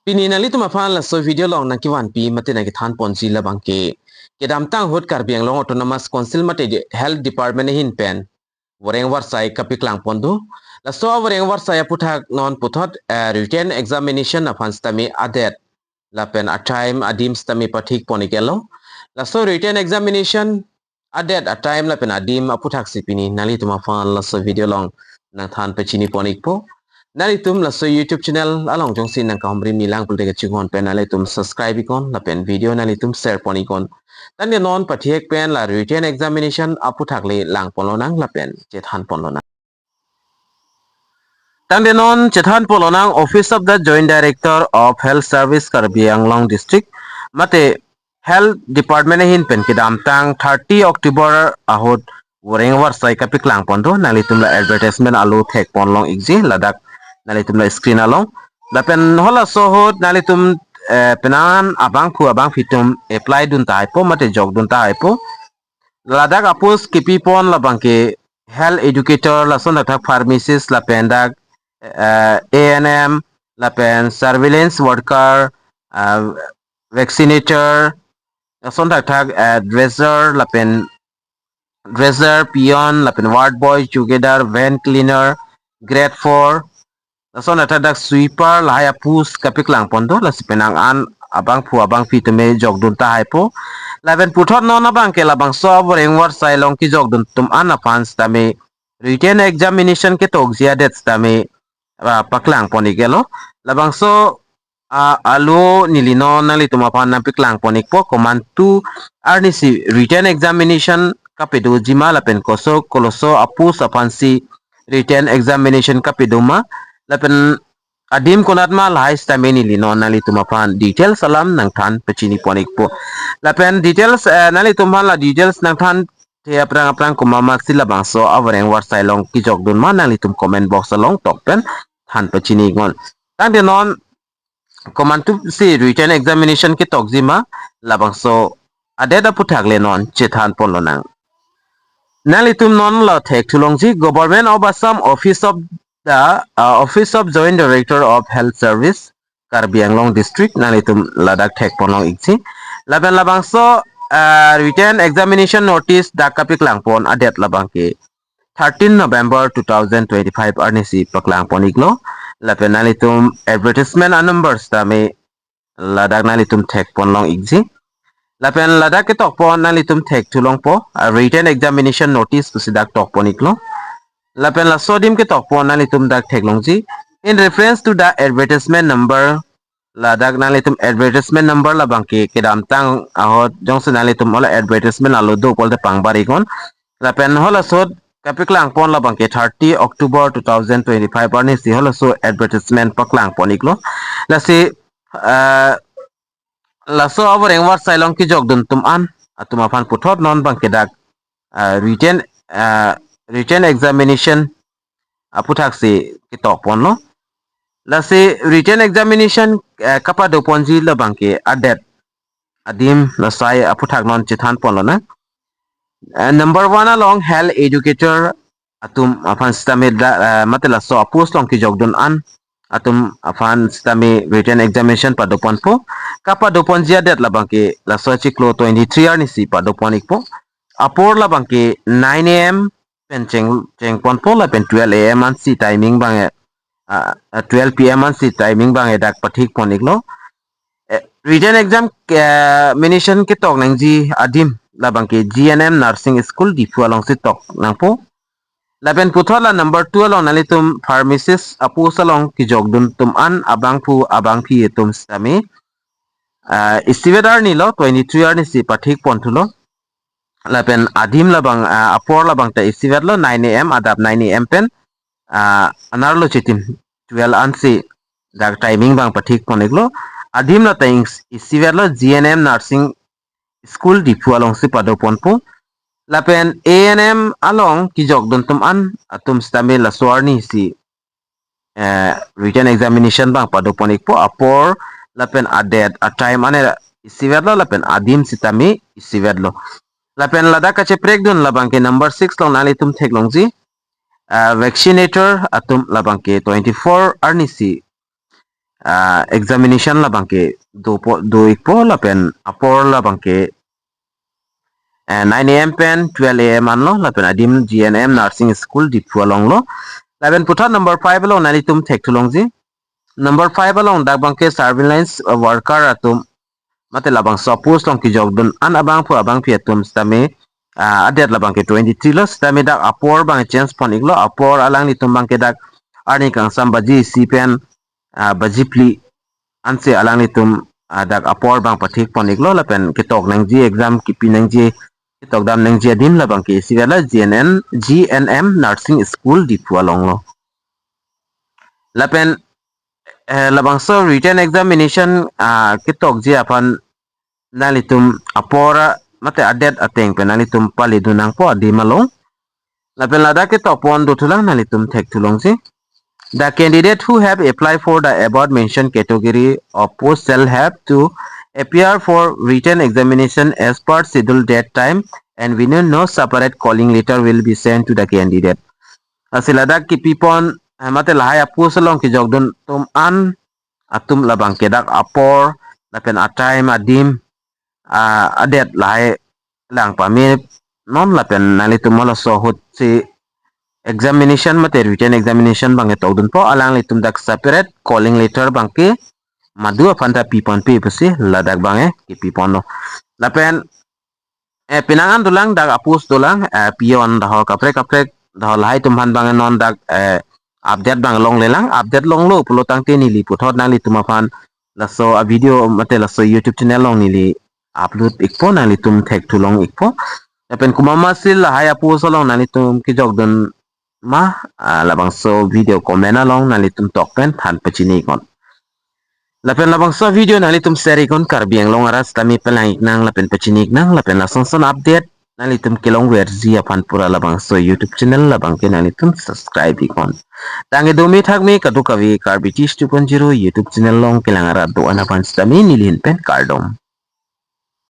Pini nali tu mafan la so video long na kiwan pi mate na ki than ponji la bangke kedam tang hot Karbi Anglong Autonomous Council mate Health Department hin pen Voreng Avarsai kapiklang pondu la so Voreng Avarsai puthak non puthot written examination afan stami adet la pen a time adim stami pathik ponikelo la so written examination adet a time la pen adim aputhak sipini nali tu mafan la so video long na than pechini ponikpo nali tum la so YouTube channel along jong sin nang kahomri milang pulte ke chingon pen nali tum subscribe ikon la pen video nali tum share pon ikon tan ne non pathiek pen la written examination apu thakle lang polonang la pen chethan polonang tan de non chethan polonang Office of the Joint Director of Health Service Karbi Anglong District mate Health Department hin pen kidam tang 30 October ahot Voreng Avarsai kapiklang pondo nali tum la advertisement alu thek ponlong igji ladak nalitum la screen along dapen hola sohot nalitum penan abang khu abang fitum apply dun tai po mate jog dun tai po ladak apus kipi pon la bangke health educator la son thak pharmacist la pendak ANM la pen surveillance worker vaccinator la son thak dresser la pen dresser peon la pen ward boy together van cleaner grade 4 son atadak sweeper lahaya pus kapiklang pondo la sipenang an abang pu abang fitume jogdun ta haipo laven puthot non abang ke labang so Voreng Avarsai long ki jogdun tum an afans tame written examination ke togzia det tame paklang poni gelo labang so alo nilino nali tuma pan na piklang ponik po command 2 arnisi written examination kapedu jima lapen koso koloso apus apansi written examination kapeduma lapen adim konat ma lahai stameni lino nali tumapan details salam nang than pechini ponik po lapen details nali tumapan la details nang than te aprang kumama sila bangso Voreng Avarsai long ki jogdun ma nali tum comment box along tokpen than pechini ngon tang de non command to si written examination ki tokjima labangso adeda puthak le non chethan polonang nalitum non la thek thulongji Government of Assam Office of the Office of Joint Director of Health Service Karbi Anglong District nalitum ladak thek polong ikchi laben labangso written examination notice dakapik langpon adet labangke 13 November 2025 arnisi paklang poniklo laben nalitum advertisement numbers tame ladak nalitum thek polong ikji lapen ladak ke tok pon nalitum thek thulong po written examination notice pusidak tok poniklo lapen la sodim ke tok pon nalitum dak thek longji in reference to the advertisement number ladak nalitum advertisement number labang ke kedam tang ahot jongsen nalitum ola advertisement alo do polte pangbari kon lapen hola sod kapiklang pon labang ke 30 October 2025 arni si hola so advertisement paklang poniklo la si laso Voreng Avarsai long ki jogdun tum an atuma fan puthot non bang kedak written examination aputhak si ki tok pon lo la si written examination kapa do ponji la bang ke adet adim la sai aputhak non chithan pon lo na number 1 along health educator atum afan stamid matela so apus long ki jogdun an atum afan stami written examination padopon po kapa dopon jiadet labang ke la sochi klo 23 arni si padopon ikpo apor labang ke 9 am pen cheng pon po la pen 12 am an si timing bang 12 pm an si timing bang dak pathik pon iklo written examination ke tok nang ji adim labang ke GNM nursing school di fualong si tok nang po laben puthola number 2 along nalitum pharmacist apusalong ki jogdun tum an abang phu abang phi tum stami istivedar nilo 23 arni si pathik ponthulo lapen adim labang apor labang ta istived lo 9 am adap 9 am pen anarlo chitim 12 ansi dak timing bang pathik poniglo adim la tings istived lo GNM nursing school di fualong si padopon po lapen ANM along ki jogdun tum an atum stami la swarni si written examination bang padoponik po apor lapen adet a time ane isivedlo lapen adim sitami isivedlo lapen lada kache prekdun labang ke number 6 long nalitum theklongji vaccinator atum labang ke 24 arnisi examination la bangke do ikpo la pen apor la bangke 9 a.m. pen 12 a.m. anlo la pen adim GNM nursing school dipua long lo la pen putar number 5 lo nali tum thek tulong ji number 5 along dak bangke surveillance worker atum mate labang suppose long ki jog dun an abang pu abang pi atum stame adet labang ke 23 lo stame dak apor bang chance pon iglo apor alang ni tum bangke dak arni kang sambaji si pen baji pli anse alang ni tum dak apor bang pathik pon iglo la pen kitok nang ji exam ki pinang ji kitok dam nang ji adim labang ke sigala GNM nursing school dipua long lo la pen labang so written examination kitok ji apan nalitum apora mate adet ateng pe nalitum palidunang po adi malong lapen lada kitok pon do tulang nalitum thek tulong ji the candidate who have applied for the above mentioned category of post shall have to appear for written examination as per scheduled date time and we know no separate calling letter will be sent to the candidate asilada kipipon mate lahaya pusalong ki jogdon tum an atum labang kedak apor lapen atime adim adet lai lang pami non lapen nalitum mala sohut si examination mate written examination bang etodun po alang litum dak separate calling letter bangke madu apanta pipon pe pesi ladak bange ki pipon no lapen pinangan dulang dak apus dulang pion dahol kaprek dahol hai tumhan bange non dak update bang long lelang update long lo pulotang te nili puthot nang litum apan laso a video mate laso YouTube channel long nili upload ikpo nang litum thek tulong ikpo lapen kumama sil hai apu solong nang litum ki jogdon ma labang so video comment along nang litum tokpen than pachini kon lapen labang so video nang litum share kon Karbi Anglong aras tami pelangik nang lapen pachinik nang lapen lasong son update nang litum kilong versi apan pura labang so YouTube channel labang ke nang litum subscribe ikon tangi domi thakmi kadu kavi Karbi 2.0 YouTube channel long kilang arat do anapan stami nilin pen kardom